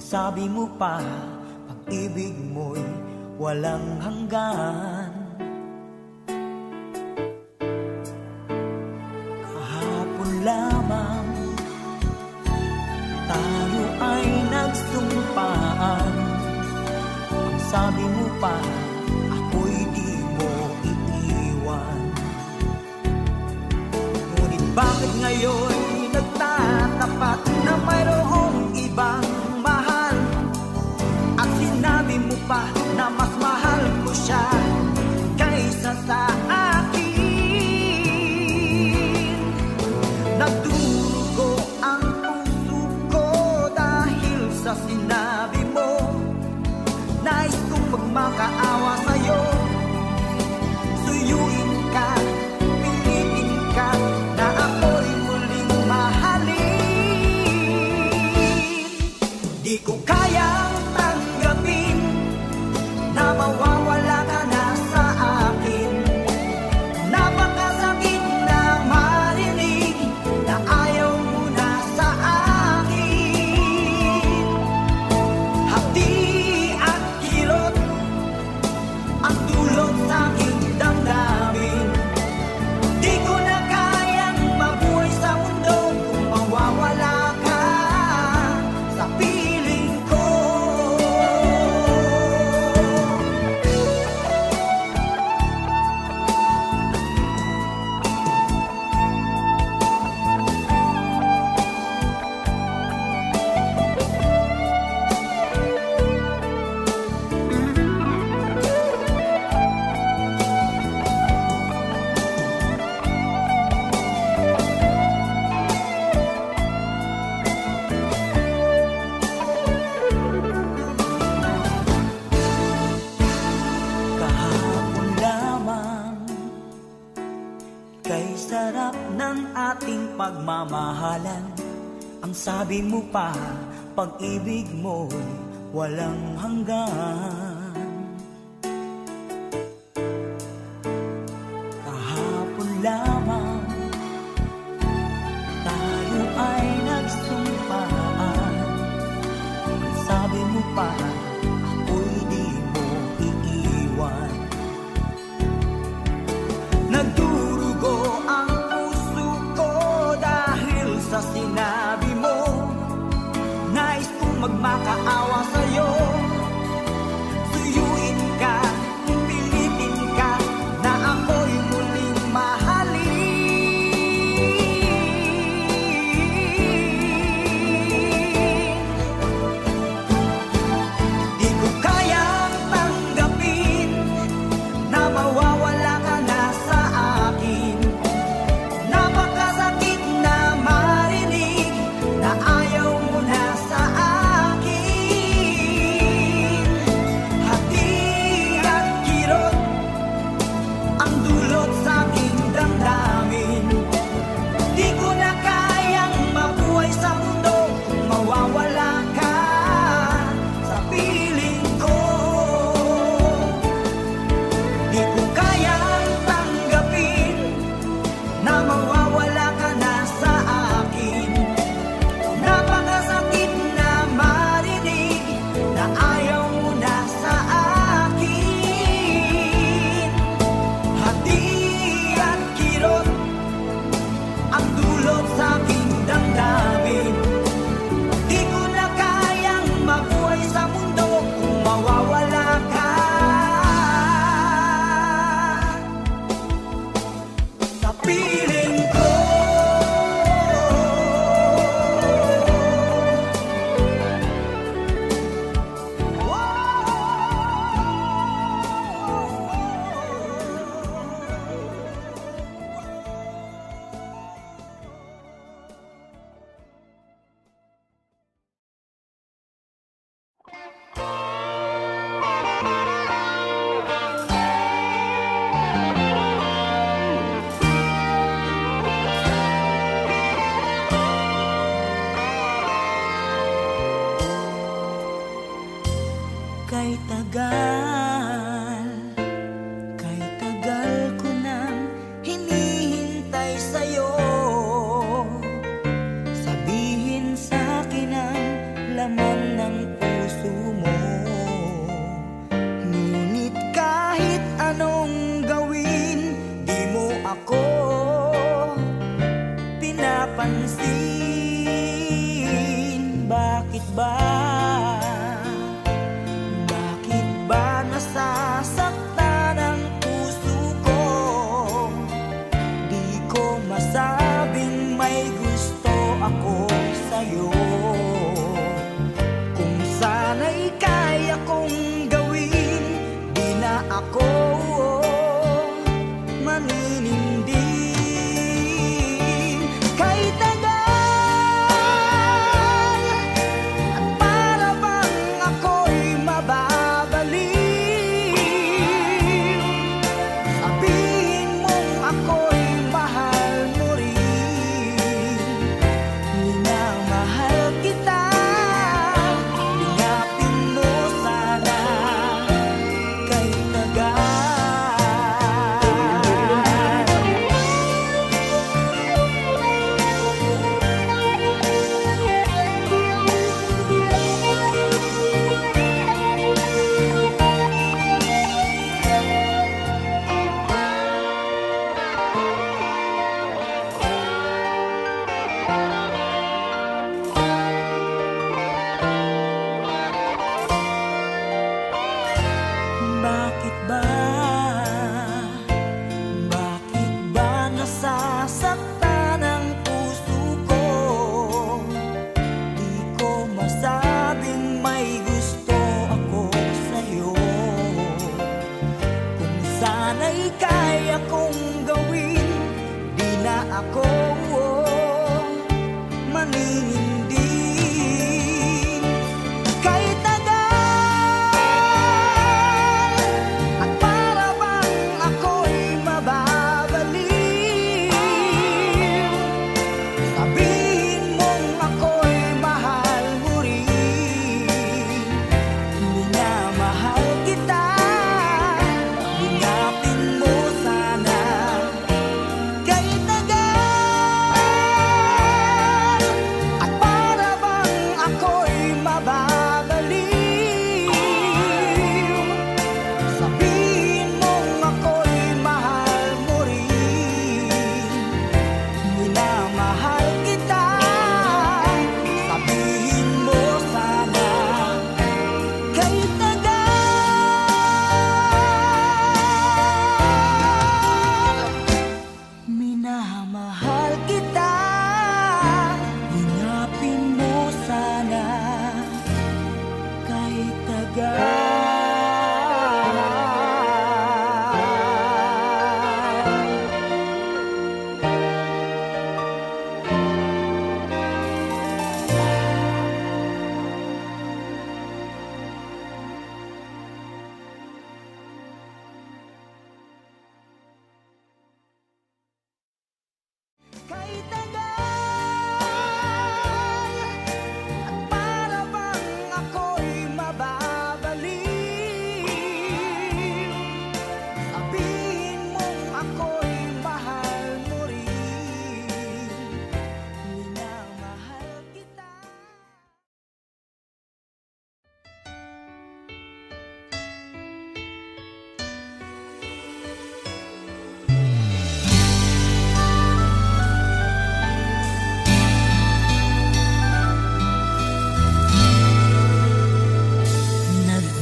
sabi mo pa, pag-ibig mo'y walang hanggan. Kahapon lamang tayo ay nagsumpaan. Ang sabi mo pa, ako'y di mo iiwan. Ngunit bakit ngayon nagtatapat na mayroong ibang mahal? At sinabi mo pa na mas mahal ko siya kaysa sa akin. Nagdurugo ang puso ko dahil sa sinabi mo. Nais kong magmakaawa sa'yo, suyuin ka, pilitin ka, na ako'y muling mahalin. Di ko kayang tanggapin na mawawala ka na sa akin. Napakasakit na marinig na ayaw mo na sa akin. Hati at kirot ang dulot sa aking damdamin. Di ko na kayang mabuhay sa mundo kung mawawala ka sa piling ko. Kahapon lamang, kay sarap ng ating pagmamahalan. Ang sabi mo pa, pag-ibig mo'y walang hanggan. Kahapon lamang tayo ay nagsumpaan. Ang sabi mo pa, ako'y di mo iiwan. Nagdurugo ang puso ko dahil sa sinabi mo. Nais kong magmakaawa sa'yo, suyuin ka, pilitin ka, na ako'y muling mahalin. Di ko kayang tanggapin na mawawala ka na sa akin. Napakasakit na marinig na ayaw mo na sa akin. Hati at kirot ang dulot sa aking damdamin. Di ko na kayang mabuhay sa mundo kung mawawala ka sa piling ko. Di ko kayang tanggapin na mawawala ka na sa akin. Napakasakit na marinig na ayaw mo na sa akin. Hati at kirot ang dulot sa aking damdamin. Di ko na kayang mabuhay sa mundo kung mawawala ka sa piling ko. Kay tagal ko nang hinihintay sa'yo. Sabihin sa'kin ang laman ng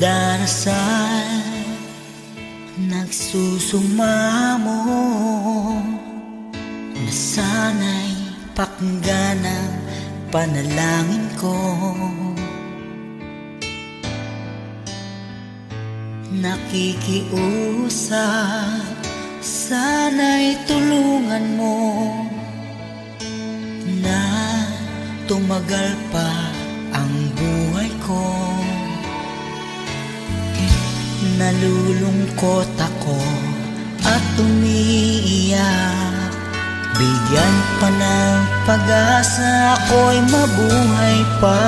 darasal nagsusumamo na sana'y pakinggan ang panalangin ko. Nakikiusap, sana'y tulungan mo na tumagal pa ang buhay ko. Nalulungkot ako at umiiyak, bigyan pa ng pag-asa, ako'y mabuhay pa.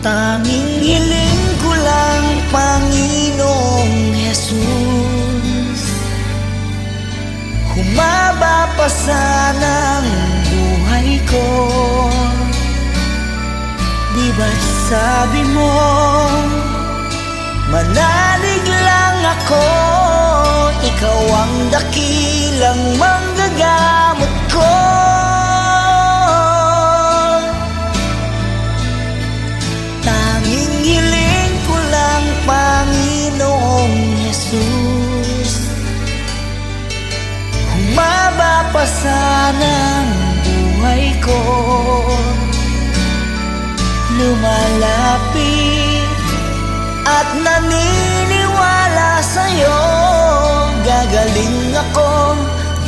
Tanging hiling ko lang, Panginoong Jesus, humaba pa sana ang buhay ko. Di ba't sabi mo, manalig lang ako, ikaw ang dakilang manggagamot ko. Tanging hiling ko lang, Panginoong Jesus, humaba pa sana ang buhay ko. Lumalapit at naniniwala sa'yo, gagaling ako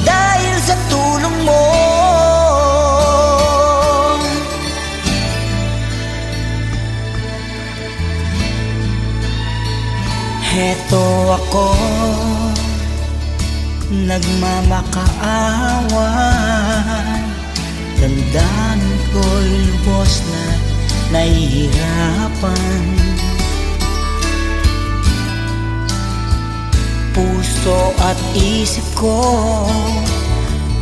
dahil sa tulong mo. Heto ako, nagmamakaawan, damdamin ko'y lubos na nahihirapan. Puso at isip ko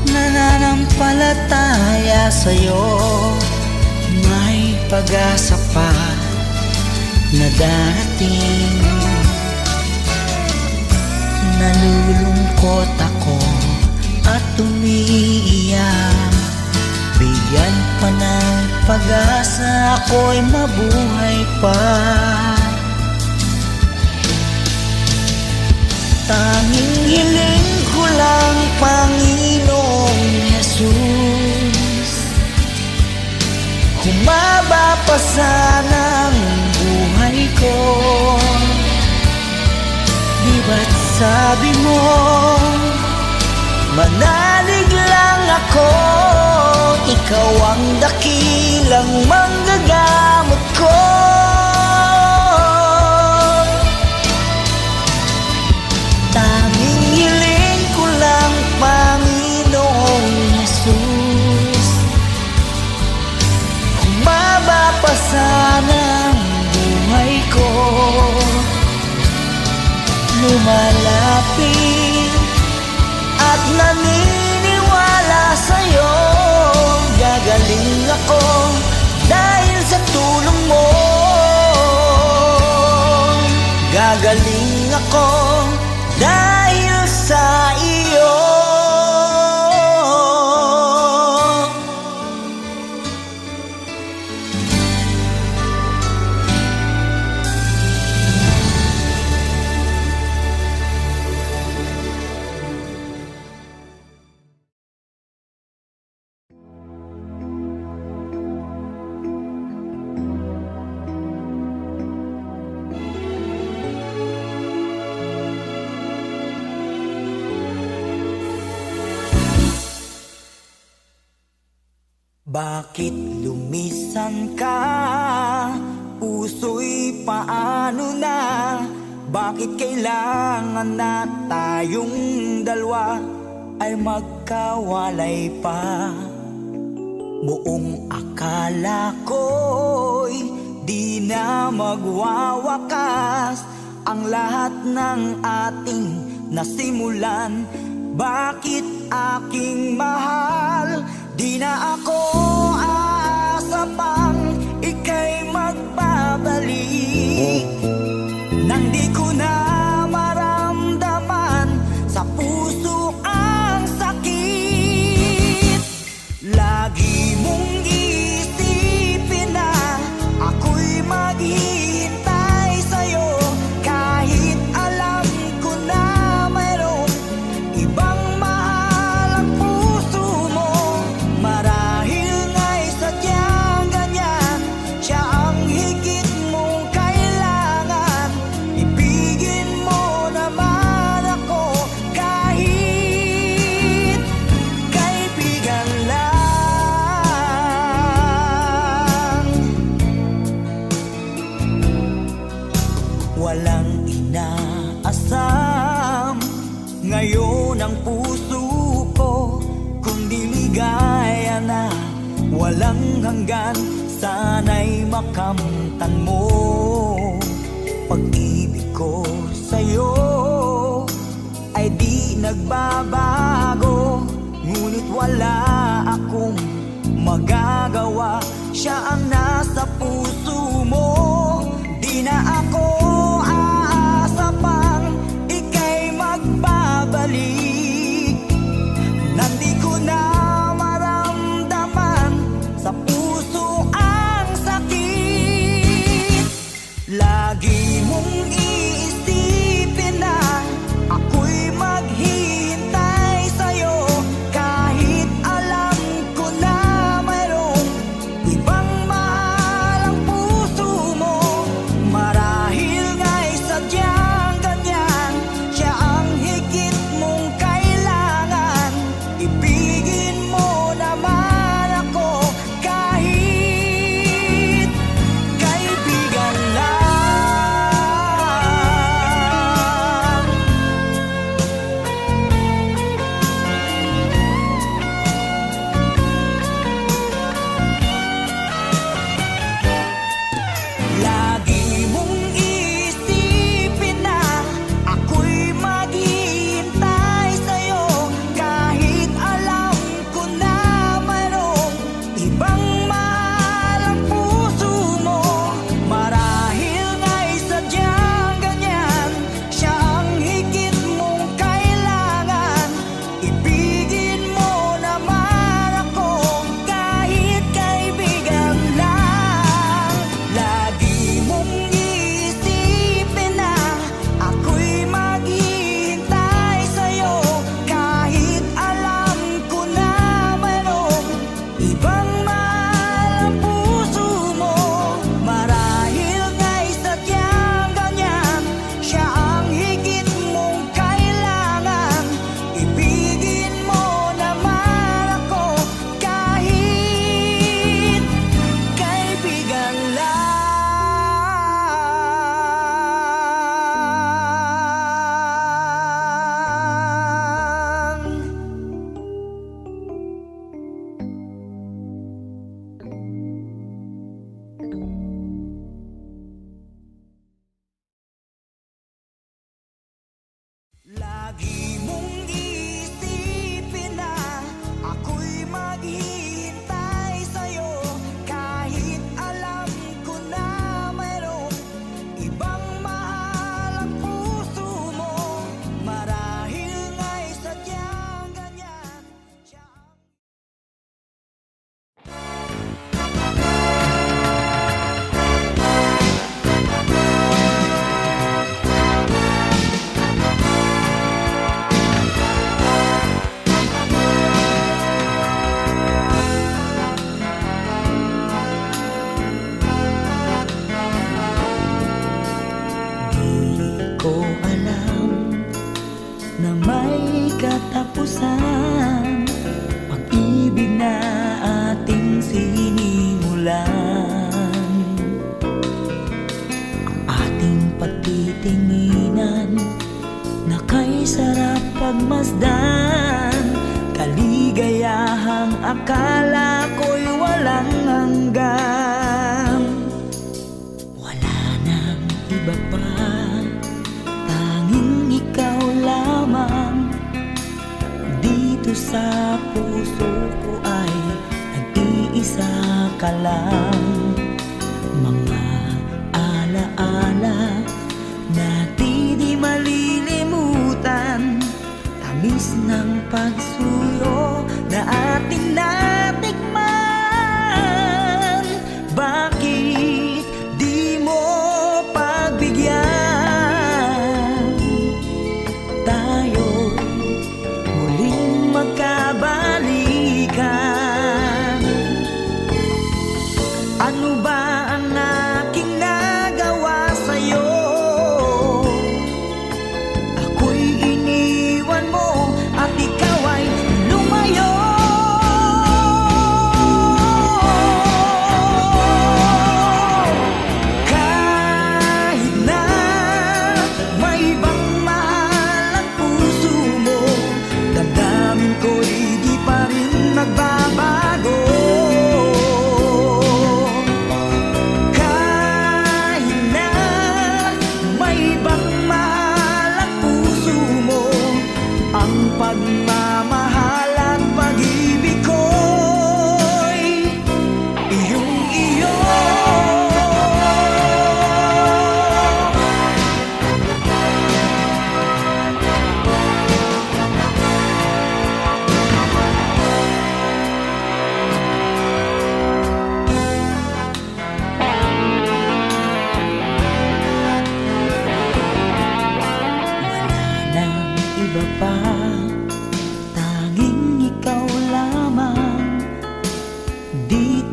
nananampalataya sa'yo, may pag-asa pa na darating. Nalulungkot ako at umiiyak, bigyan pa ng pag-asa, ako'y mabuhay pa. Tanging hiling ko lang, Panginoong Jesus, humaba pa sana ang buhay ko. Di ba't sabi mo, manalig lang ako, ikaw ang dakilang manggagamot ko. Tanging hiling ko lang, Panginoong Jesus, humaba pa sana ang buhay ko. Lumalapit at naniniwala sa'yo, gagaling ako dahil sa tulong mo. Gagaling ako dahil sa iyo. Bakit lumisan ka? Puso'y paano na? Bakit kailangan na tayong dalawa ay magkawalay pa? Buong akala ko'y di na magwawakas ang lahat ng ating nasimulan. Bakit aking mahal? Di na ako aasa pang ika'y magbabalik, nang di ko na maramdaman sa puso ang sakit. Lagi mong isipin na walang hanggan, sana'y makamtan mo. Pag-ibig ko sa'yo ay di nagbabago, ngunit wala akong magagawa. Siya ang nasa puso mo. Di na ako aasa pang ika'y magbabalik. Nandi ko na maramdaman sa puso ang sakit. Lagi mong iisipin na ako'y maghihintay sa'yo, kahit alam ko na mayroong ibang mahal ang puso mo. Marahil nga'y sadyang ganyan, siya ang higit mong kailangan. Ibigin mo naman ako kahit kaibigan lang. Lagi mong iisipin na ako'y maghihintay sa'yo, kahit alam ko na mayroong ibang mahal ang puso mo. Marahil nga'y sadyang ganyan, siya ang higit mong kailangan. Ibigin mo naman ako kahit kaibigan lang. Lagi mong iisipin na ako'y maghihintay sa'yo, kahit alam ko na mayroong ibang mahal ang puso mo. Marahil nga'y sadyang ganyan, siya ang higit mong kailangan. Ibigin mo naman ako kahit kaibigan lang. Lagi mong iisipin na ako'y maghihintay sa'yo, kahit alam ko na mayroong ibang mahal ang puso mo. Marahil nga'y sadyang ganyan, siya ang ko alam na may katapusan, pag-ibig na ating sinimulan. Ang ating pagtitinginan na kay sarap pagmasdan, kaligayahang akala ko'y walang hanggan. Wala nang iba pa, tanging ikaw lamang. Dito sa puso ko ay nag-iisa ka lang. Mga alaala na di malilimutan, tamis ng pagsuyo na ating natikman. Bakit di mo pagbigyan? Tayo'y muling magkabalikan. Ano ba ang aking nagawa sa'yo? Ako'y iniwan mo at ikaw ay lumayo.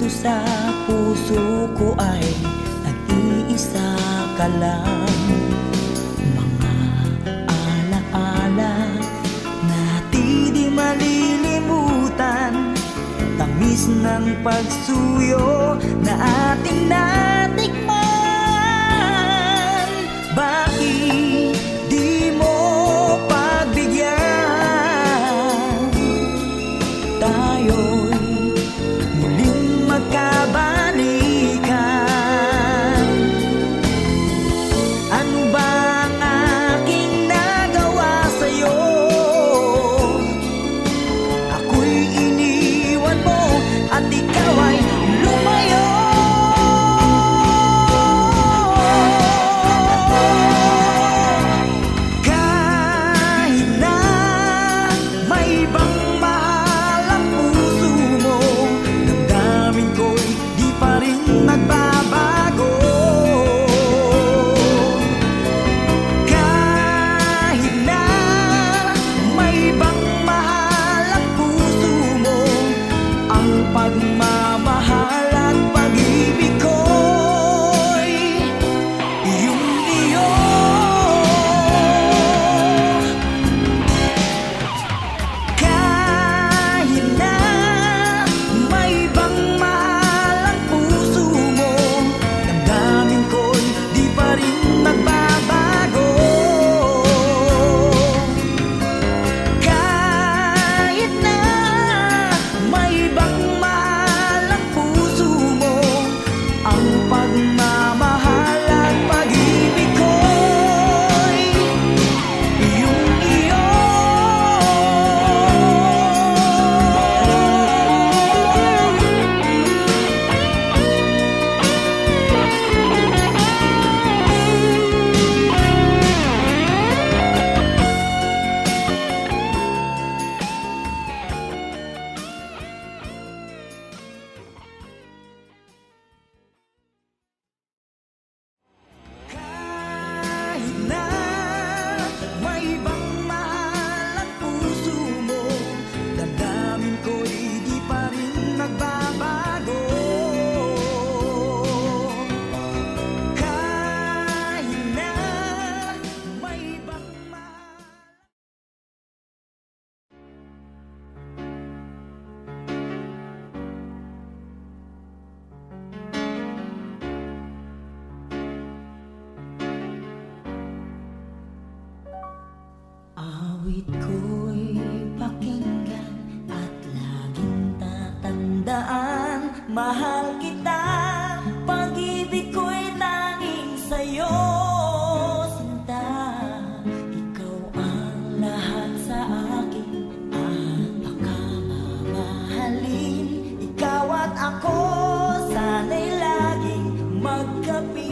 sa puso ko ay nag-iisa ka lang. Mga alaala na di malilimutan, tamis ng pagsuyo na ating natikman. Bakit di mo pagbigyan? Tayo'y muling magkabalikan. Ano ba ang aking nagawa sa'yo? Ako'y iniwan mo at ikaw ay lumayo. Kahit na may ibang mahal ang puso mo, damdamin ko'y di pa rin nagbabago. Kahit na may ibang mahal ang puso mo, ang pagmamahal at pag-ibig ko'y iyong iyo. Kahit na may ibang mahal ang puso mo, damdamin ko'y di pa rin nagbabago. Kahit na may ibang mahal ang puso mo, ang pagmamahal at pag-ibig ko'y iyong iyo. Kahit na may ibang mahal ang puso mo, damdamin ko'y di pa rin nagbabago. Kahit na may ibang mahal. Awit ko'y pakinggan at laging tatandaan, mahal kita, pag-ibig ko'y tanging sa'yo, sinta. Ikaw ang lahat sa akin at baka mamahalin. Ikaw at ako sana'y laging magkapiling.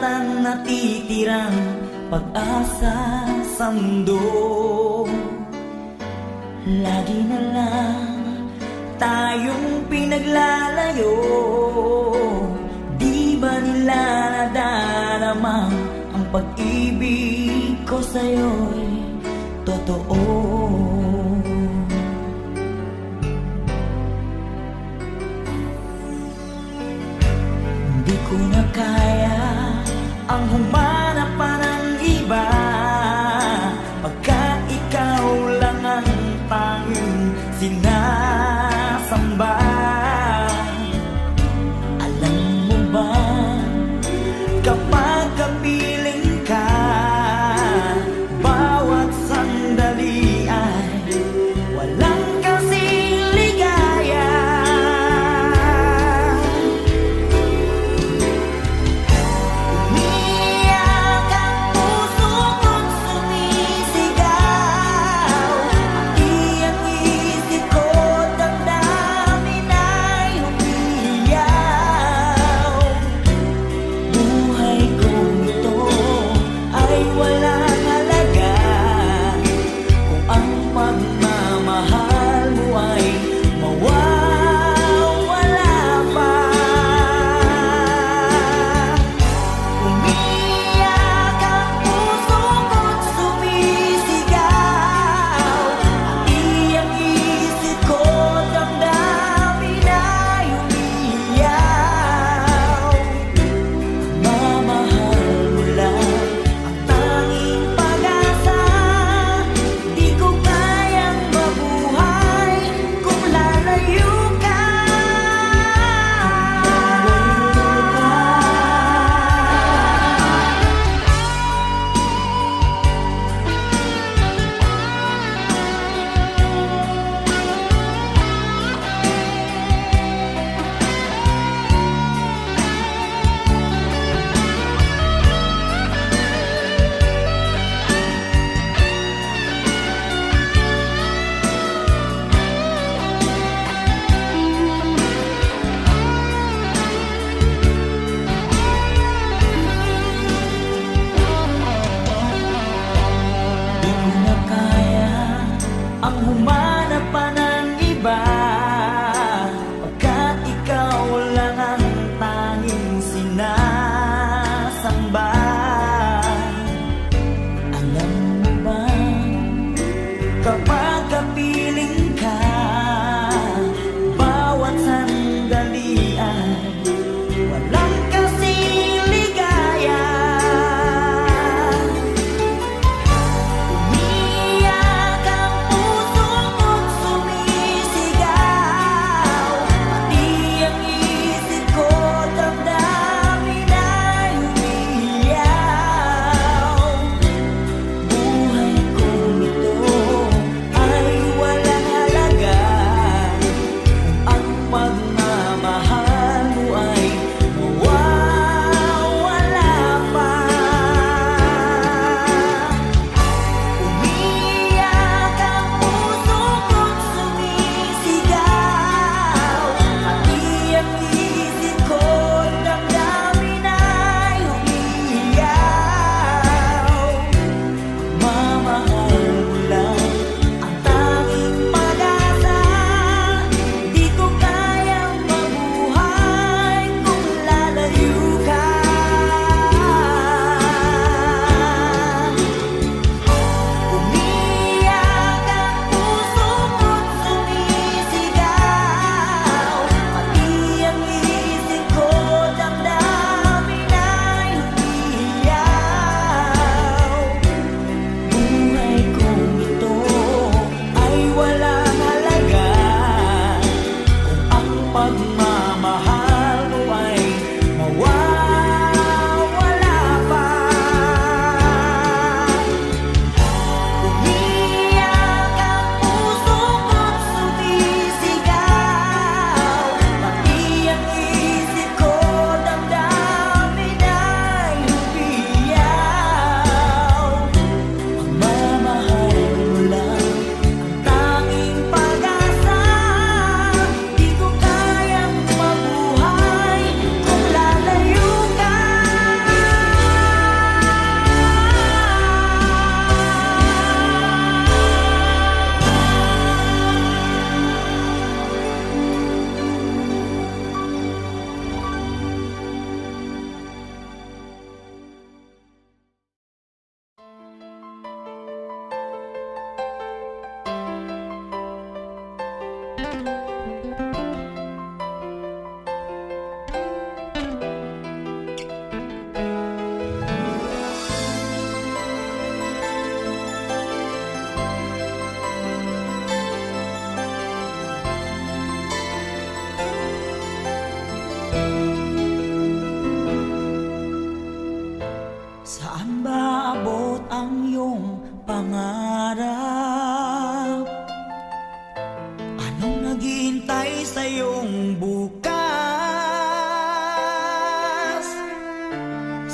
ang natitirang pag-asa sa mundo. Lagi na lang tayong pinaglalayo. Di ba nila nadaramang ang pag-ibig ko sa'yo'y totoo? Di ko na kaya ang humanap pa ng iba, pagka ikaw lang ang tanging sinasamba. Alam mo ba, kapag kapiling ka, bawat sandali ay walang kasing ligaya. Umiiyak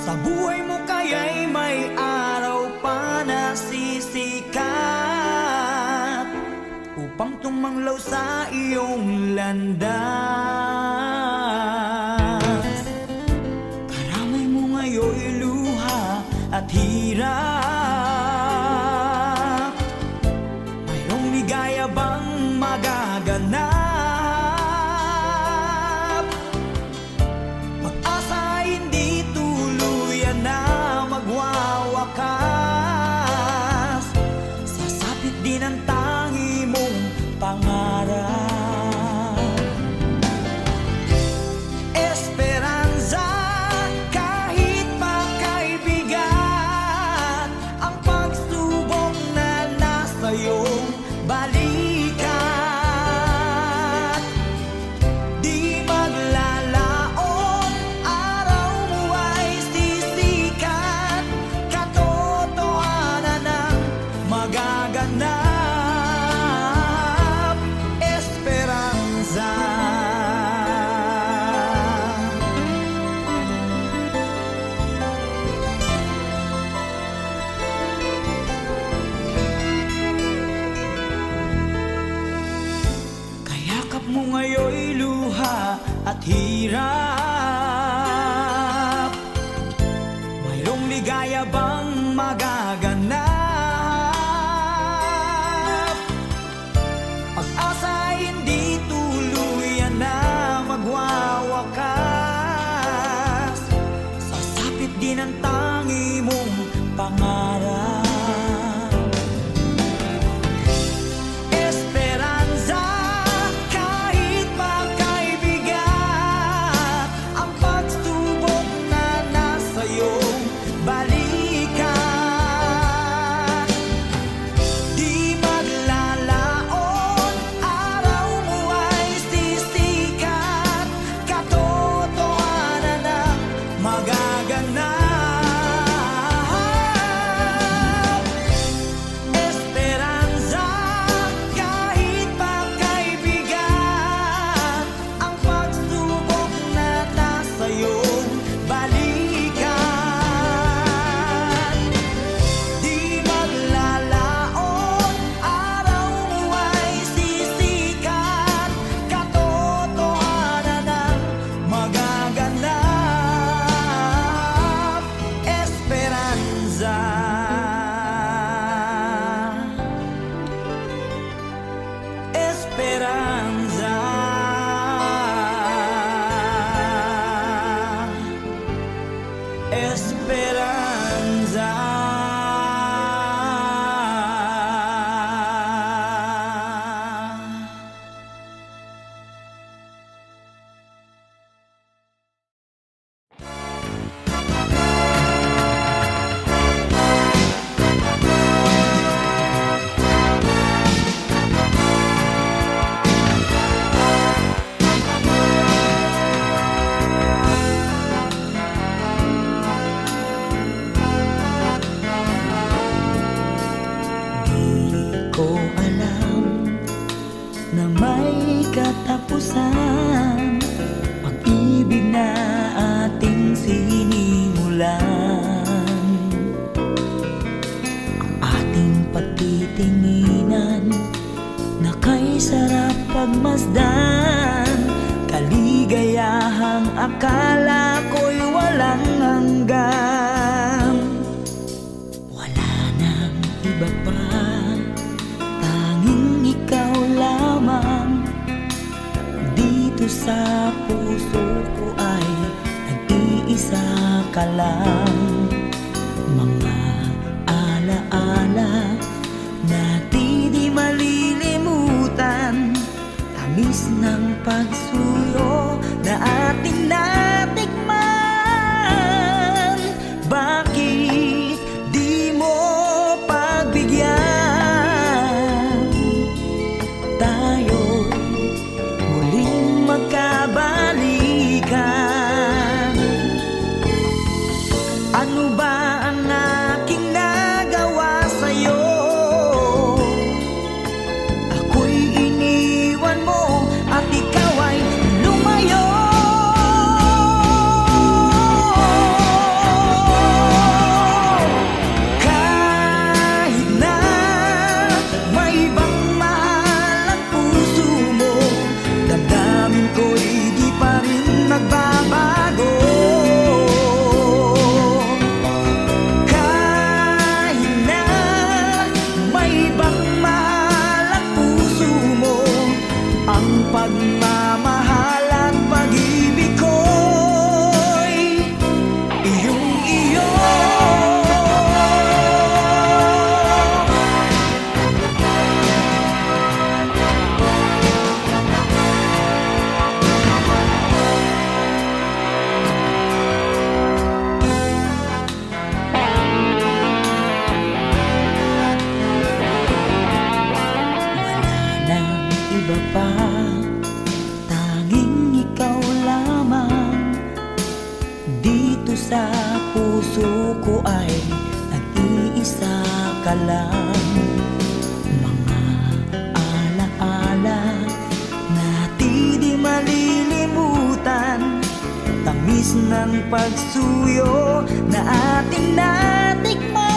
Sa buhay mo kaya'y may araw pa na sisikat upang tumanglaw sa iyong landas. Karamay mo ngayon'y luha at hirap. Mayroong ligaya bang magaganap? Pag-asa hindi tuluyan na magwawakas. Sasapit din ang tangi mong pangarap. Esperanza, kahit pa kaibigan, ang pagsubok na nasa iyong balikat. Di maglalaon, araw mo ay sisikat. Katotohanan ang magaganap. Esperanza. Kayakap mo ngayon'y luha at hirap. Mayroong ligaya bang magaganap? Pag-asa hindi tuluyan na magwawakas. Sasapit din ang tangi mong pangarap. Esperanza, kahit makaibigan, ang pagsubok na nasa iyong balikat. Di maglalaon, araw mo ay sisikat. Katotohanan ang magaganap. Esperanza, kahit makaibigan, ang pagsubok na nasa iyong balikat. Di maglalaon, araw mo ay sisikat. Katotohanan ang magaganap. Esperanza. Esperanza. Esperanza. Di ko alam na may katapusan pag-ibig na ating sinimulan. Ang ating pagtitinginan na kay sarap pagmasdan. Kaligayahang akala ko'y walang hanggan. Wala nang iba pa, tanging ikaw lamang. Dito sa puso ko ay nag-iisa ka lang. Mga alaala na di malilimutan, tamis ng pagsuyo na ating natikman. Bakit di mo pagbigyan tayo muling magkabalikan? Ano ba ang aking nagawa sa'yo? Ako'y iniwan mo at ikaw ay lumayo. Dito sa puso ko ay nag-iisa ka lang. Mga alaala na di malilimutan, tamis ng pagsuyo na ating natikman.